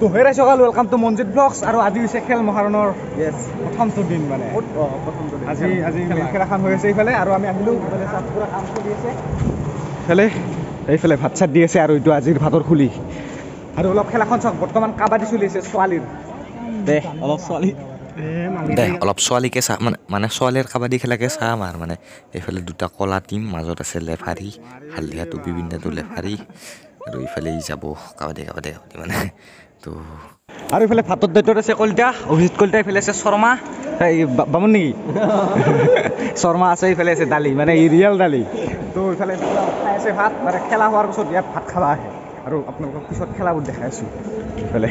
তো হেৰাই সকাল ওয়েলকাম টু মনজিত ব্লগছ আৰু আজি হৈছে খেল মহাৰণৰ প্ৰথমটো দিন মানে আজি খেলাখন হৈ আছে এইফালে আৰু আমি আহিলোঁ এইফালে পুৰা কাম চলি আছে এইফালে ভাত চাত দি আছে আৰু এইটো আজিৰ ভাতৰ খুলি আৰু অলপ খেলাখন চাওক বৰ্তমান কাবাডী চলি আছে ছোৱালীৰ অলপ ছোৱালীকে চাহ মানে ছোৱালীৰ কাবাডী খেলাকে চাম আৰু মানে এইফালে দুটা কলা টিম মাজত আছে লেফাৰী হালধীয়া টুপি পিন্ধাটো লেফাৰী আৰু ইফালে যাব কাবাডী মানে তো আৰু এইফালে ভাতৰ দায়িত্বত আছে কলিতা অভিজিত কলিতা এইফালে আছে শৰ্মা বামুণ নেকি শৰ্মা আছে এইফালে আছে দালি মানে ৰিয়েল দালি তো এইফালে খাই আছে ভাত মানে খেলা হোৱাৰ পিছত ইয়াত ভাত খাবা আহে আৰু আপোনালোকক পিছত খেলাবোৰ দেখাই আছোঁ এইফালে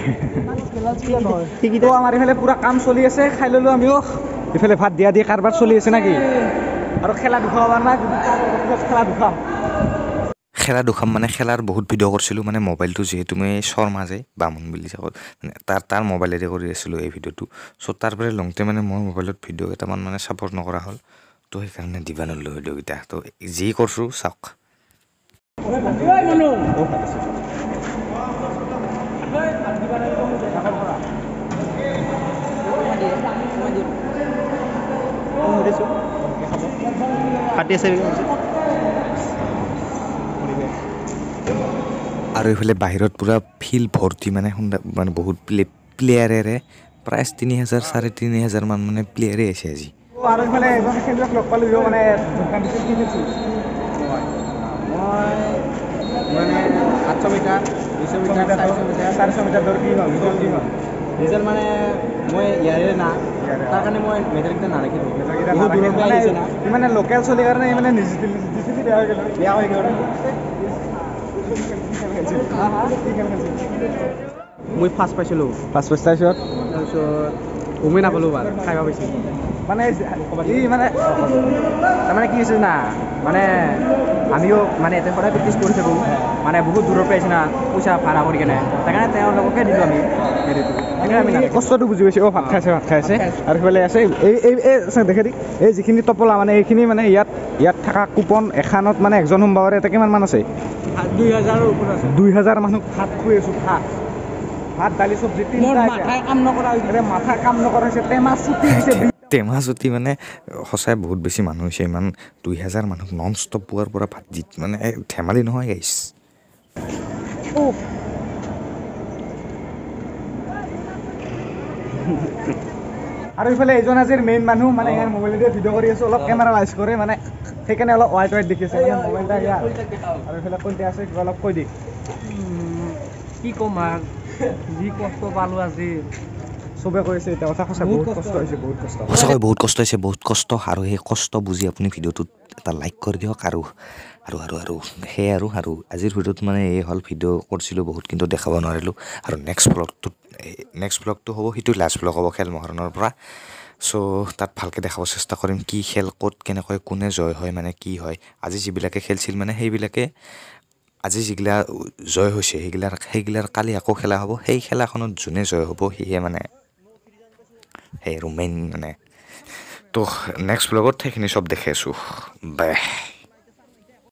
তো আমাৰ এইফালে পুৰা কাম চলি আছে খাই ল'লোঁ আমিও এইফালে ভাত দিয়া দি কাৰবাৰ চলি আছে নেকি আৰু খেলা দুখাব নাই খেলা দুখাম মানে খেলাৰ বহুত ভিডিঅ' কৰিছিলোঁ মানে মোবাইলটো যিহেতু মই শৰ্মা যে বামুণ বুলি যাওঁ মানে তাৰ মোবাইলেৰে কৰি আছিলোঁ এই ভিডিঅ'টো চ' তাৰ পৰা লওঁতে মানে মোৰ মোবাইলত ভিডিঅ' কেইটামান মানে ছাপোৰ্ট নকৰা হ'ল তো সেইকাৰণে দিবা নল্লো ভিডিঅ'কেইটা তো যি কৰিছোঁ চাওক আৰু এইফালে বাহিৰত পূৰা ফিল্ড ভৰ্তি মানে বহুত প্লেয়াৰেৰে প্ৰায় 3,000 3,500 মান মানে প্লেয়াৰে আছে আজি আৰু এইফালে এজন খেলুৱৈক লগ পালোঁ মানে মানে 800 মিটাৰ 200 মিটাৰ 400 মিটাৰ দৌৰ কি হ'ল ৰিজাল্ট মানে মই ইয়াৰে না তাৰ কাৰণে মই মেডেলকেইটা নাৰাখিলোঁ মানে লোকেল চলিৰ কাৰণে মানে বেয়া হৈ গ'ল মই ফাৰ্ষ্ট পাইছিলোঁ তাৰপিছত গমেই নাপালোঁ বাৰু খাই পাইছিলোঁ মানে মানে তাৰমানে কি হৈছে না মানে আমিও মানে এতিয়া সদায় প্ৰেক্টিছ কৰি থাকোঁ মানে বহুত দূৰৰ পৰা আহিছে না পইচা ভাড়া কৰি কেনে সেইকাৰণে তেওঁলোককে দিলোঁ আমি কষ্টটো বুজি পাইছোঁ ভাত খাইছে আৰু সেইফালে আছে দেখে দি এই যিখিনি টপলা মানে এইখিনি মানে ইয়াত থকা কুপন এখনত মানে একজন সোমবাৰ এটা কিমান মান আছে 2,000 ওপৰত আছে 2,000 মানুহ ভাত খুৱাই আছোঁ ভাত দালি চব্জি মাথা কাম নকৰা হৈছে টেমা চুটি মানে সঁচাই বহুত বেছি মানুহ হৈছে ইমান 2,000 মানুহ নন ষ্টপ পোৱাৰ পৰা ভাত দি মানে ধেমালি নহয় গাইছ আৰু এইফালে এইজন আজিৰ মেইন মানুহ মানে ইয়াৰ মোবাইলতে ভিডিঅ' কৰি আছোঁ অলপ কেমেৰা লাইজ কৰে মানে সেইকাৰণে অলপ ৱাইট দেখি আছে মোবাইলটা ইয়াৰ আৰু এইফালে কইতে আছে কিবা অলপ কৈ দি কি ক'ম আৰু যি কষ্ট পালোঁ আজি চবে কৈছে এটা কথা সঁচা বহুত কষ্ট হৈছে সঁচাকৈ বহুত কষ্ট আৰু সেই কষ্ট বুজি আপুনি ভিডিঅ'টোত এটা লাইক কৰি দিয়ক আৰু সেয়াই আৰু আজিৰ ভিডিঅ'ত মানে এই হ'ল ভিডিঅ' কৰিছিলোঁ বহুত কিন্তু দেখাব নোৱাৰিলোঁ আৰু নেক্সট ব্লগটো হ'ব সেইটো লাষ্ট ব্লগ হ'ব খেল মহাৰণৰ পৰা চ' তাত ভালকৈ দেখাব চেষ্টা কৰিম কি খেল ক'ত কেনেকৈ কোনে জয় হয় মানে কি হয় আজি যিবিলাকে খেলছিল মানে সেইবিলাকে আজি যিগিলা জয় হৈছে সেইগিলাৰ কালি আকৌ খেলা হ'ব সেই খেলাখনত যোনে জয় হ'ব সেয়ে মানে সেই আৰু মেইন মানে তো নেক্সট ব্লগত সেইখিনি চব দেখি আছোঁ বাই